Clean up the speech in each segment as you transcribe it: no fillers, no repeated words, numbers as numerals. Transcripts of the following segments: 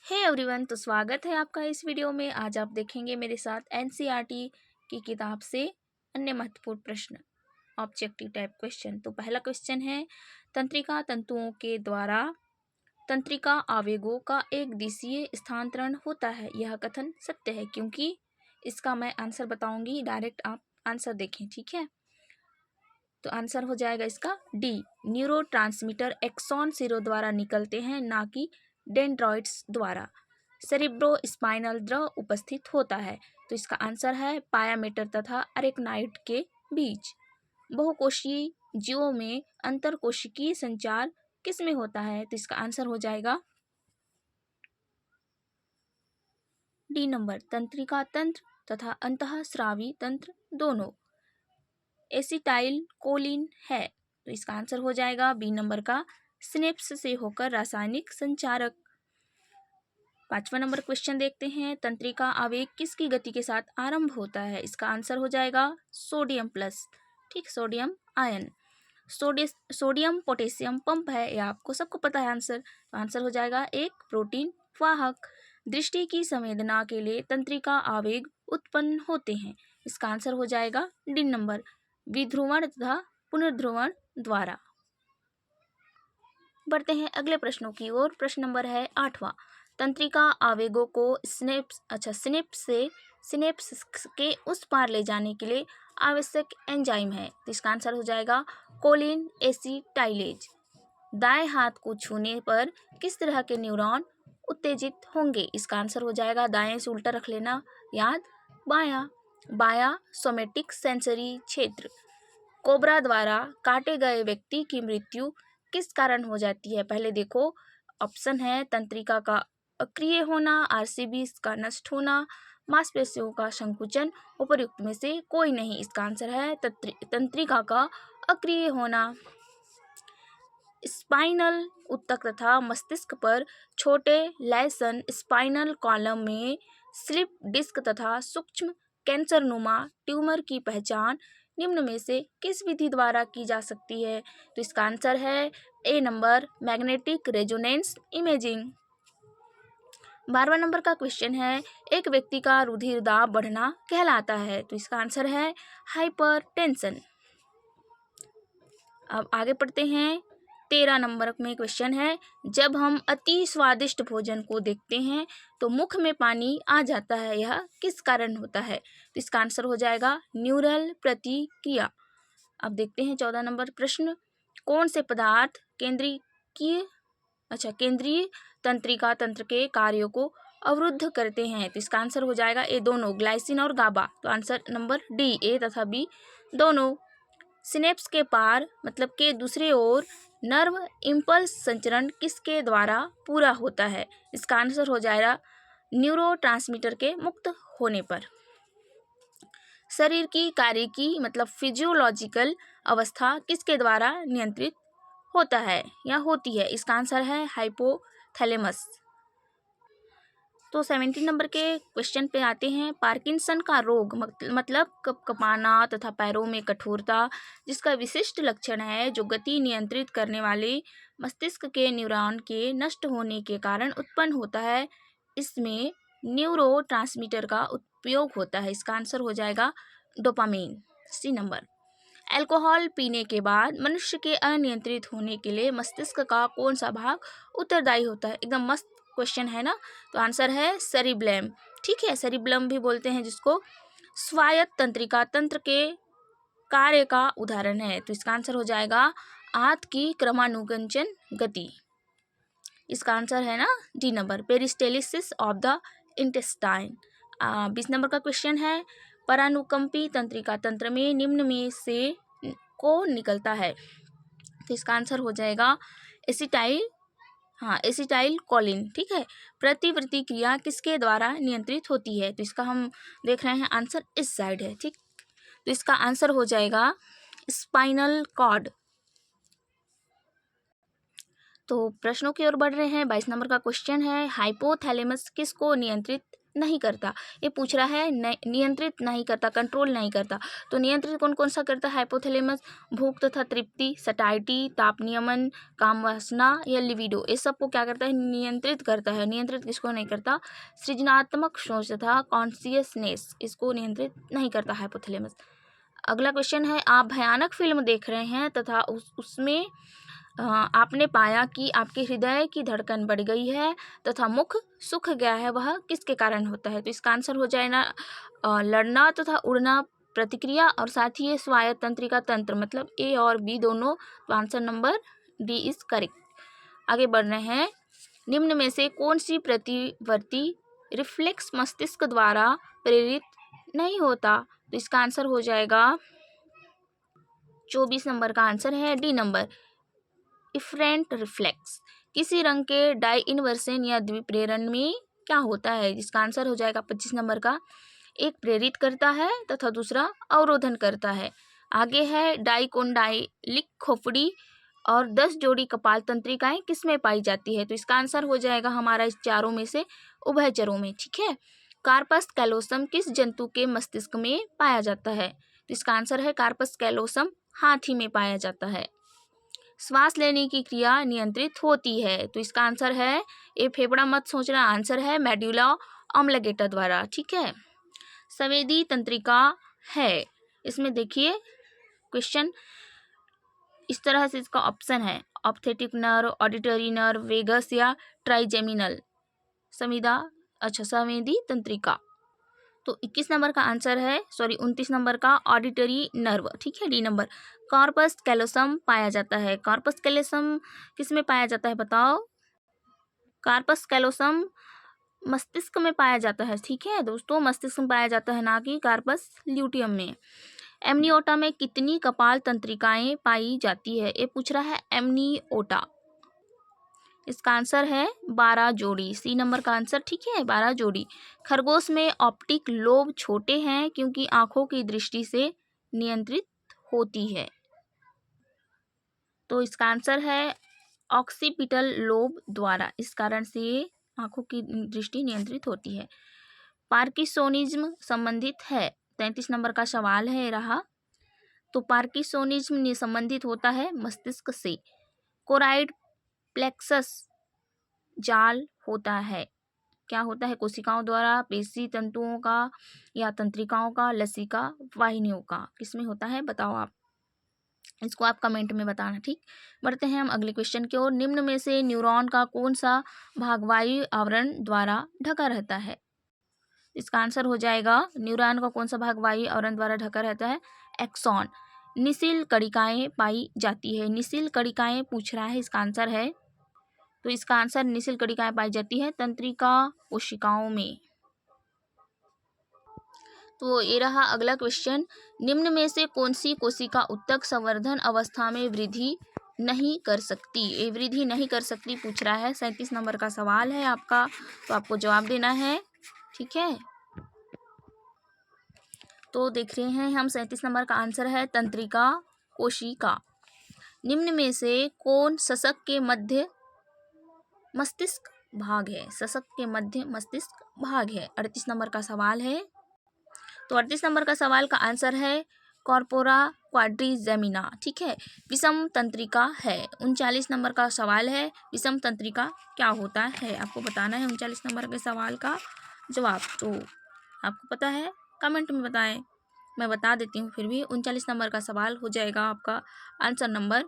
Hey everyone, तो स्वागत है आपका इस वीडियो में। आज आप देखेंगे मेरे साथ एनसीईआरटी की किताब से अन्य महत्वपूर्ण प्रश्न, ऑब्जेक्टिव टाइप क्वेश्चन। तो पहला क्वेश्चन है, तंत्रिका तंतुओं के द्वारा तंत्रिका आवेगों का एक दिशीय स्थानांतरण होता है, यह कथन सत्य है। क्योंकि इसका मैं आंसर बताऊंगी, डायरेक्ट आप आंसर देखें, ठीक है। तो आंसर हो जाएगा इसका डी, न्यूरोट्रांसमीटर एक्सॉन सिरों द्वारा निकलते हैं, ना कि डेंड्रॉइड्स द्वारा। सेरिब्रो स्पाइनल द्रव उपस्थित होता है, तो इसका आंसर है पायामेटर तथा अरेक्नाइड के बीच। बहुकोशीय जीवों में अंतरकोशिकीय संचार किस में होता है, तो इसका आंसर हो जाएगा डी नंबर, तंत्रिका तंत्र तथा अंतःस्रावी तंत्र दोनों। एसिटाइल कोलिन है, तो इसका आंसर हो जाएगा बी नंबर का, सिनेप्स से होकर रासायनिक संचारक। 5वां नंबर क्वेश्चन देखते हैं, तंत्रिका आवेग किसकी गति के साथ आरंभ होता है, इसका आंसर हो जाएगा सोडियम प्लस, ठीक, sodium ion. Sodium potassium pump है, यह आपको सबको पता है आंसर। तो आंसर हो जाएगा एक, प्रोटीन वाहक। दृष्टि की संवेदना के लिए तंत्रिका आवेग उत्पन्न होते हैं, इसका आंसर हो जाएगा डी नंबर, विध्रुवण तथा पुनर्ध्रुवण द्वारा। बढ़ते हैं अगले प्रश्नों की ओर। प्रश्न नंबर है 8वां, तंत्रिका आवेगों को सिनेप्स के उस पार ले जाने के लिए आवश्यक एंजाइम है, तो इसका आंसर हो जाएगा कोलिन एसिटाइलेज। दाएं हाथ को छूने पर किस तरह के न्यूरॉन उत्तेजित होंगे, इसका आंसर हो जाएगा, दाएं से उल्टा रख लेना याद, बायां सोमेटिक सेंसरी क्षेत्र। कोबरा द्वारा काटे गए व्यक्ति की मृत्यु किस कारण हो जाती है, पहले देखो ऑप्शन है, तंत्रिका का अक्रिय होना, आरसीबी का नष्ट होना, मांसपेशियों का संकुचन, उपर्युक्त में से कोई नहीं। इसका आंसर है तंत्रिका का अक्रिय होना। स्पाइनल ऊतक तथा मस्तिष्क पर छोटे लैसन स्पाइनल कॉलम में स्लिप डिस्क तथा सूक्ष्म कैंसरनुमा ट्यूमर की पहचान निम्न में से किस विधि द्वारा की जा सकती है, तो इसका आंसर है A number, magnetic resonance imaging. 12वां नंबर का क्वेश्चन है, एक व्यक्ति का रुधिर दाब बढ़ना कहलाता है, तो इसका आंसर है हाइपरटेंशन। अब आगे पढ़ते हैं। 13 नंबर में क्वेश्चन है, जब हम अति स्वादिष्ट भोजन को देखते हैं तो मुख में पानी आ जाता है, यह किस कारण होता है, तो इसका आंसर हो जाएगा न्यूरल प्रतिक्रिया। अब देखते हैं 14 नंबर प्रश्न, कौन से पदार्थ केंद्रीय तंत्रिका तंत्र के कार्यों को अवरुद्ध करते हैं, तो इसका आंसर हो जाएगा ए दोनों, ग्लाइसिन और गाबा। तो आंसर नंबर डी, ए तथा बी दोनों। सिनेप्स के पार मतलब के दूसरे ओर नर्व इम्पल्स संचरण किसके द्वारा पूरा होता है, इसका आंसर हो जाएगा न्यूरोट्रांसमीटर के मुक्त होने पर। शरीर की कार्य की मतलब फिजियोलॉजिकल अवस्था किसके द्वारा नियंत्रित होता है या होती है, इसका आंसर है हाइपोथैलेमस। तो 17 नंबर के क्वेश्चन पे आते हैं, पार्किंसन का रोग मतलब कपकपाना तथा पैरों में कठोरता, जिसका विशिष्ट लक्षण है जो गति नियंत्रित करने वाले मस्तिष्क के न्यूरॉन के नष्ट होने के कारण उत्पन्न होता है, इसमें न्यूरोट्रांसमीटर का उपयोग होता है, इसका आंसर हो जाएगा डोपामीन, सी नंबर। अल्कोहल पीने के बाद मनुष्य के अनियंत्रित होने के लिए मस्तिष्क का कौन सा भाग उत्तरदायी होता है, एकदम मस्त क्वेश्चन है ना। तो आंसर है सेरिब्लम, ठीक है, सेरिब्लम भी बोलते हैं जिसको। स्वायत्त तंत्रिका तंत्र के कार्य का उदाहरण है, तो इसका आंसर हो जाएगा आंत की क्रमानुगंचन गति, इसका आंसर है ना D number, peristalsis of the intestine. 20 number का क्वेश्चन है, परानुकंपी तंत्रिका तंत्र में निम्न में से को निकलता है, तो इसका आंसर हो जाएगा एसिटाइल कोलिन, ठीक है। प्रतिवर्ती क्रिया किसके द्वारा नियंत्रित होती है, तो इसका हम देख रहे हैं आंसर इस साइड है, ठीक, तो इसका आंसर हो जाएगा स्पाइनल कॉर्ड। तो प्रश्नों की ओर बढ़ रहे हैं। 22 नंबर का क्वेश्चन है, हाइपोथैलेमस किसको नियंत्रित नहीं करता। ये पूछ रहा है नियंत्रित नहीं करता, कंट्रोल नहीं करता। तो नियंत्रित कौन कौन सा करता है? हाइपोथैलेमस, भूख तथा तृप्ति, सटाइटी, ताप नियमन, काम वासना या लिबिडो, ये सबको क्या करता है? नियंत्रित करता है। नियंत्रित किसको नहीं करता? सृजनात्मक सोच तथा कॉन्शियसनेस, इसको नियंत्रित नहीं करता हाइपोथैलेमस। अगला क्वेश्चन है, आप भयानक फिल्म देख रहे हैं तथा उसमें आपने पाया कि आपके हृदय की धड़कन बढ़ गई है तथा मुख सूख गया है, वह किसके कारण होता है? तो इसका आंसर हो जाएगा लड़ना तथा उड़ना प्रतिक्रिया, और साथ ही ये स्वायत्त तंत्रिका तंत्र, मतलब ए और बी दोनों। तो answer number D is correct. आगे बढ़ रहे हैं, निम्न में से कौन सी प्रतिवर्ती रिफ्लेक्स मस्तिष्क द्वारा प्रेरित नहीं होता? तो इसका आंसर हो जाएगा 24 नंबर का आंसर है डी नंबर, इफरेंट रिफ्लेक्स। किसी रंग के डाई इनवर्सन या द्विप्रेरण में क्या होता है? जिसका आंसर हो जाएगा 25 नंबर का, एक प्रेरित करता है तथा दूसरा अवरोधन करता है। आगे है, डाइकोंडाइलिक खोपड़ी और 10 जोड़ी कपाल तंत्रिकाएं किसमें पाई जाती है? तो इसका आंसर हो जाएगा हमारा इस चारों में से उभयचरों में। ठीक है, कार्पस कैलोसम किस जंतु के मस्तिष्क में पाया जाता है? तो इसका आंसर है कार्पस कैलोसम हाथी में पाया जाता है। श्वास लेने की क्रिया नियंत्रित होती है, तो इसका आंसर है, ये फेफड़ा मत सोचना, आंसर है मेडुला ऑब्लिंगेटा द्वारा। ठीक है, संवेदी तंत्रिका है, इसमें देखिए क्वेश्चन इस तरह से इसका ऑप्शन है, ऑप्थेटिक नर्व, ऑडिटरी नर्व, वेगस या ट्राइजेमिनल संवेदी तंत्रिका। तो 21 नंबर का आंसर है, 29 नंबर का ऑडिटरी नर्व। ठीक है, डी नंबर। कॉर्पस कैलोसम पाया जाता है, कॉर्पस कैलोसम किस में पाया जाता है बताओ? कॉर्पस कैलोसम मस्तिष्क में पाया जाता है। ठीक है दोस्तों, मस्तिष्क में पाया जाता है, ना कि कार्पस ल्यूटियम में। एमनियोटा में कितनी कपाल तंत्रिकाएं पाई जाती है? ये पूछ रहा है एमनियोटा, इसका आंसर है 12 जोड़ी, सी नंबर का आंसर। ठीक है, 12 जोड़ी। खरगोश में ऑप्टिक लोब छोटे हैं क्योंकि आंखों की दृष्टि से नियंत्रित होती है, तो इसका आंसर है ऑक्सीपिटल लोब द्वारा, इस कारण से आंखों की दृष्टि नियंत्रित होती है। पार्किंसोनिज्म संबंधित है, 33 नंबर का सवाल है रहा। तो पार्किंसोनिज्म संबंधित होता है मस्तिष्क से। कोराइड प्लेक्सस जाल होता है, क्या होता है? कोशिकाओं द्वारा, पेशी तंतुओं का या तंत्रिकाओं का, लसिका वाहिनियों का, किसमें होता है बताओ आप, इसको आप कमेंट में बताना। ठीक, बढ़ते हैं हम अगले क्वेश्चन की ओर। निम्न में से न्यूरॉन का कौन सा भाग वायु आवरण द्वारा ढका रहता है? इसका आंसर हो जाएगा, न्यूरॉन का कौन सा भाग वायु आवरण द्वारा ढका रहता है? एक्सॉन। निसिल कणिकाएं पाई जाती है, निसिल कणिकाएं पूछ रहा है, इसका आंसर है, तो इसका आंसर निसिल कणिकाएं पाई जाती है तंत्रिका कोशिकाओं में। तो ये रहा अगला क्वेश्चन, निम्न में से कौन सी कोशिका उत्तक संवर्धन अवस्था में वृद्धि नहीं कर सकती? ये वृद्धि नहीं कर सकती पूछ रहा है, 37 नंबर का सवाल है आपका, तो आपको जवाब देना है। ठीक है, तो देख रहे हैं हम 37 नंबर का आंसर है तंत्रिका कोशिका। निम्न में से कौन सशक के मध्य मस्तिष्क भाग है? सशक के मध्य मस्तिष्क भाग है, 38 नंबर का सवाल है। तो 38 नंबर का सवाल का आंसर है कॉर्पोरा क्वाड्रिजेमिना। ठीक है, विषम तंत्रिका है। 39 नंबर का सवाल है, विषम तंत्रिका क्या होता है? आपको बताना है 39 नंबर के सवाल का जवाब। तो आपको पता है, कमेंट में बताएं, मैं बता देती हूँ फिर भी। 39 नंबर का सवाल हो जाएगा आपका आंसर नंबर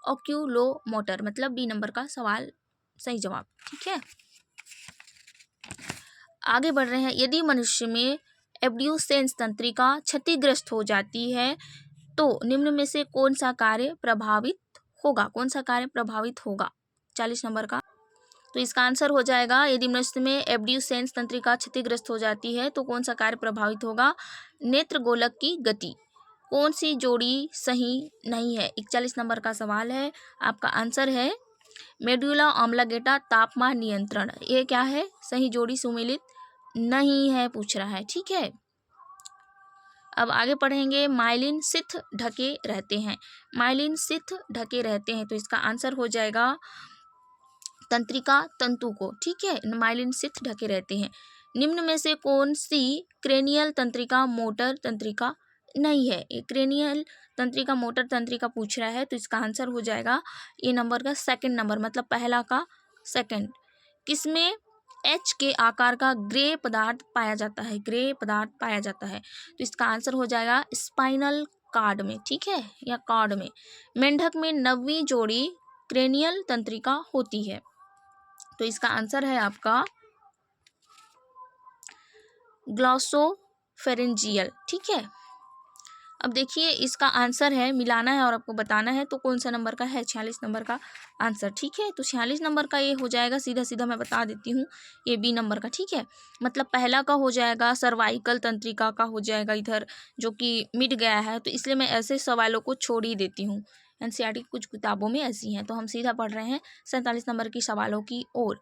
ऑक्यूलोमोटर, मतलब डी नंबर का सवाल सही जवाब। ठीक है, आगे बढ़ रहे हैं। यदि मनुष्य में एब्ड्यूसेंस तंत्रिका क्षतिग्रस्त हो जाती है तो निम्न में से कौन सा कार्य प्रभावित होगा? कौन सा कार्य प्रभावित होगा? 40 नंबर का, तो इसका आंसर हो जाएगा, यदि मनुष्य में एब्ड्यूसेंस तंत्रिका क्षतिग्रस्त हो जाती है तो कौन सा कार्य प्रभावित होगा? नेत्र गोलक की गति। कौन सी जोड़ी सही नहीं है? 41 नंबर का सवाल है, आपका आंसर है मेडुला ऑब्लिंगेटा तापमान नियंत्रण। ये क्या है? सही जोड़ी सुमेलित नहीं है पूछ रहा है। ठीक है, अब आगे पढ़ेंगे। माइलिन सिथ ढके रहते हैं, माइलिन सिथ ढके रहते हैं, तो इसका आंसर हो जाएगा तंत्रिका तंतु को। ठीक है, माइलिन सिथ ढके रहते हैं। निम्न में से कौन सी क्रेनियल तंत्रिका मोटर तंत्रिका नहीं है? ये क्रेनियल तंत्रिका मोटर तंत्रिका पूछ रहा है, तो इसका आंसर हो जाएगा ये नंबर का सेकंड नंबर, मतलब पहला का सेकंड। किसमें एच के आकार का ग्रे पदार्थ पाया जाता है? ग्रे पदार्थ पाया जाता है, तो इसका आंसर हो जाएगा स्पाइनल कार्ड में, ठीक है, या कार्ड में। मेंढक में 9वीं जोड़ी क्रेनियल तंत्रिका होती है, तो इसका आंसर है आपका ग्लॉसोफेरेंजियल, ठीक है। अब देखिए इसका आंसर है, मिलाना है और आपको बताना है, तो कौन सा नंबर का है? 46 नंबर का आंसर, ठीक है। तो 46 नंबर का ये हो जाएगा, सीधा सीधा मैं बता देती हूँ, ये बी नंबर का, ठीक है। मतलब पहला का हो जाएगा सर्वाइकल तंत्रिका का हो जाएगा इधर, जो कि मिट गया है, तो इसलिए मैं ऐसे सवालों को छोड़ ही देती हूँ। एनसीईआरटी कुछ किताबों में ऐसी हैं, तो हम सीधा पढ़ रहे हैं 47 नंबर की सवालों की ओर।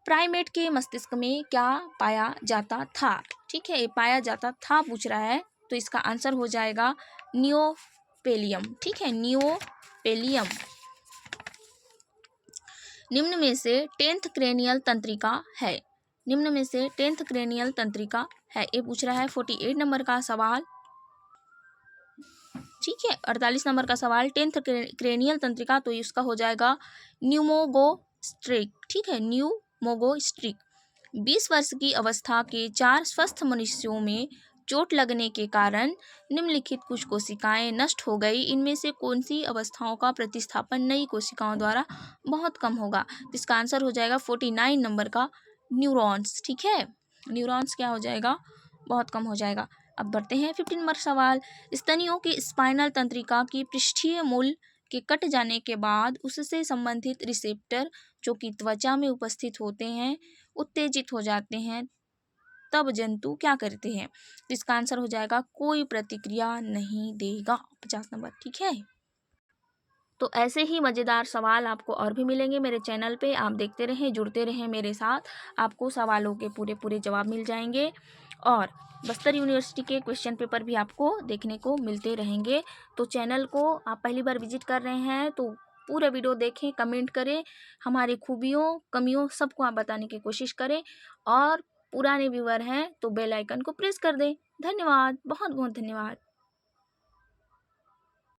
प्राइमेट के मस्तिष्क में क्या पाया जाता था? ठीक है, ये पाया जाता था पूछ रहा है, तो इसका आंसर हो जाएगा नियोपेलियम, ठीक है, नियोपेलियम। निम्न में से 10th क्रेनियल तंत्रिका है? निम्न में से 10th क्रेनियल तंत्रिका है, ये पूछ रहा है 48 नंबर का सवाल, ठीक है। 48 नंबर का सवाल 10th क्रेनियल तंत्रिका, तो इसका हो जाएगा न्यूमोगोस्ट्रिक, ठीक है, न्यूमोगोस्ट्रिक। 20 वर्ष की अवस्था के 4 स्वस्थ मनुष्यों में चोट लगने के कारण निम्नलिखित कुछ कोशिकाएं नष्ट हो गई, इनमें से कौन सी अवस्थाओं का प्रतिस्थापन नई कोशिकाओं द्वारा बहुत कम होगा? इसका आंसर हो जाएगा 49 नंबर का न्यूरॉन्स, ठीक है। न्यूरॉन्स क्या हो जाएगा? बहुत कम हो जाएगा। अब बढ़ते हैं 15 नंबर सवाल। स्तनियों की स्पाइनल तंत्रिका की पृष्ठीय मूल के कट जाने के बाद उससे संबंधित रिसेप्टर जो कि त्वचा में उपस्थित होते हैं उत्तेजित हो जाते हैं, तब जंतु क्या करते हैं? तो इसका आंसर हो जाएगा कोई प्रतिक्रिया नहीं देगा, 50 नंबर, ठीक है। तो ऐसे ही मज़ेदार सवाल आपको और भी मिलेंगे मेरे चैनल पे, आप देखते रहें, जुड़ते रहें मेरे साथ, आपको सवालों के पूरे पूरे जवाब मिल जाएंगे और बस्तर यूनिवर्सिटी के क्वेश्चन पेपर भी आपको देखने को मिलते रहेंगे। तो चैनल को आप पहली बार विजिट कर रहे हैं तो पूरा वीडियो देखें, कमेंट करें, हमारी खूबियों कमियों सबको आप बताने की कोशिश करें और पुराने व्यूअर हैं तो बेल आइकन को प्रेस कर दें। धन्यवाद, बहुत बहुत धन्यवाद।